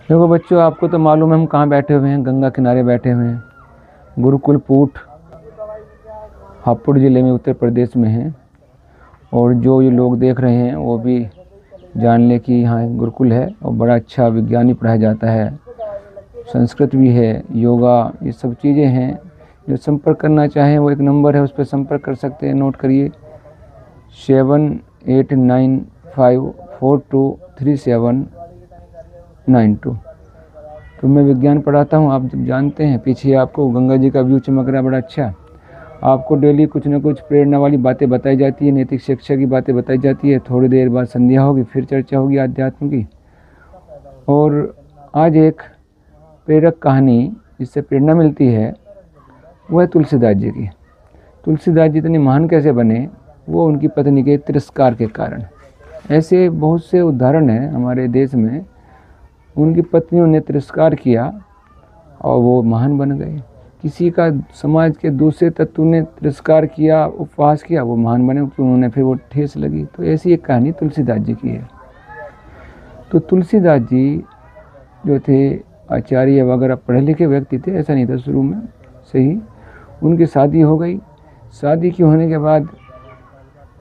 देखो बच्चों, आपको तो मालूम है हम कहाँ बैठे हुए हैं। गंगा किनारे बैठे हुए हैं। गुरुकुल पूट हापुड़ ज़िले में उत्तर प्रदेश में है। और जो ये लोग देख रहे हैं वो भी जान लें कि यहाँ एक गुरुकुल है और बड़ा अच्छा विज्ञान पढ़ाया जाता है। संस्कृत भी है, योगा, ये सब चीज़ें हैं। जो संपर्क करना चाहें वो एक नंबर है, उस पर संपर्क कर सकते हैं। नोट करिए 7895423792। तो मैं विज्ञान पढ़ाता हूँ, आप जब जानते हैं। पीछे आपको गंगा जी का व्यू चमक रहा है, बड़ा अच्छा। आपको डेली कुछ न कुछ प्रेरणा वाली बातें बताई जाती है, नैतिक शिक्षा की बातें बताई जाती है। थोड़ी देर बाद संध्या होगी, फिर चर्चा होगी आध्यात्म की। और आज एक प्रेरक कहानी जिससे प्रेरणा मिलती है वह है तुलसीदास जी की। तुलसीदास जी इतने महान कैसे बने? वो उनकी पत्नी के तिरस्कार के कारण। ऐसे बहुत से उदाहरण हैं हमारे देश में। उनकी पत्नियों ने तिरस्कार किया और वो महान बन गए। किसी का समाज के दूसरे तत्व ने तिरस्कार किया, उपवास किया, वो महान बने, तो उन्होंने फिर वो ठेस लगी। तो ऐसी एक कहानी तुलसीदास जी की है। तो तुलसीदास जी जो थे आचार्य वगैरह पढ़े लिखे व्यक्ति थे, ऐसा नहीं था शुरू में से ही। उनकी शादी हो गई। शादी की होने के बाद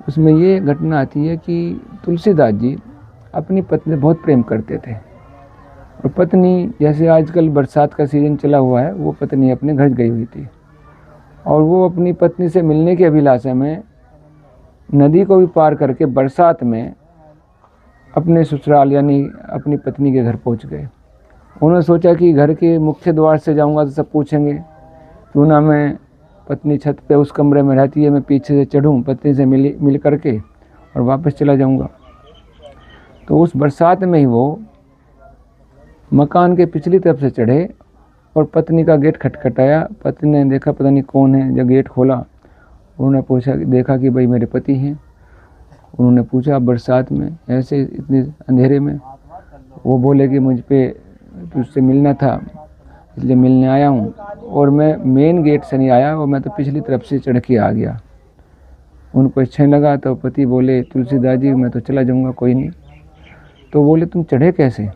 उसमें ये घटना आती है कि तुलसीदास जी अपनी पत्नी से बहुत प्रेम करते थे। और पत्नी, जैसे आजकल बरसात का सीज़न चला हुआ है, वो पत्नी अपने घर गई हुई थी। और वो अपनी पत्नी से मिलने की अभिलाषा में नदी को भी पार करके बरसात में अपने ससुराल यानी अपनी पत्नी के घर पहुंच गए। उन्होंने सोचा कि घर के मुख्य द्वार से जाऊंगा तो सब पूछेंगे, क्यों ना मैं, पत्नी छत पे उस कमरे में रहती है, मैं पीछे से चढ़ूं, पत्नी से मिल करके और वापस चला जाऊंगा। तो उस बरसात में ही वो मकान के पिछली तरफ से चढ़े और पत्नी का गेट खटखटाया। पत्नी ने देखा पता नहीं कौन है। जब गेट खोला, उन्होंने पूछा, देखा कि भाई मेरे पति हैं। उन्होंने पूछा बरसात में ऐसे इतने अंधेरे में? वो बोले कि मुझ पे तुझसे मिलना था, इसलिए मिलने आया हूँ। और मैं मेन गेट से नहीं आया, और मैं तो पिछली तरफ से चढ़ के आ गया। उनको अच्छा लगा। तो पति बोले, तुलसीदास जी मैं तो चला जाऊँगा, कोई नहीं। तो बोले तुम चढ़े कैसे?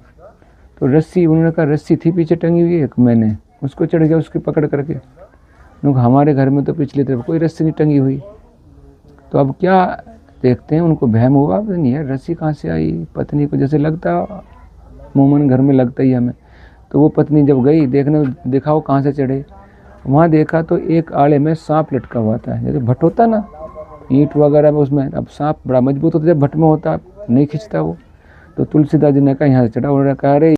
तो रस्सी, उन्होंने कहा रस्सी थी पीछे टंगी हुई एक, मैंने उसको चढ़ गया, उसकी पकड़ करके। हमारे घर में तो पिछली तरफ कोई रस्सी नहीं टंगी हुई। तो अब क्या देखते हैं, उनको वहम हुआ, नहीं है रस्सी कहाँ से आई। पत्नी को जैसे लगता मोमन घर में लगता ही हमें। तो वो पत्नी जब गई देखने, देखा वो कहाँ से चढ़े। वहाँ देखा तो एक आड़े में सांप लटका हुआ था। जैसे भट्ट होता ना ईंट वगैरह में, उसमें अब सांप बड़ा मजबूत होता है, जब भट्ट में होता नहीं खींचता वो। तो तुलसीदास जी ने कहा यहाँ से चढ़ा। उन्होंने कहा अरे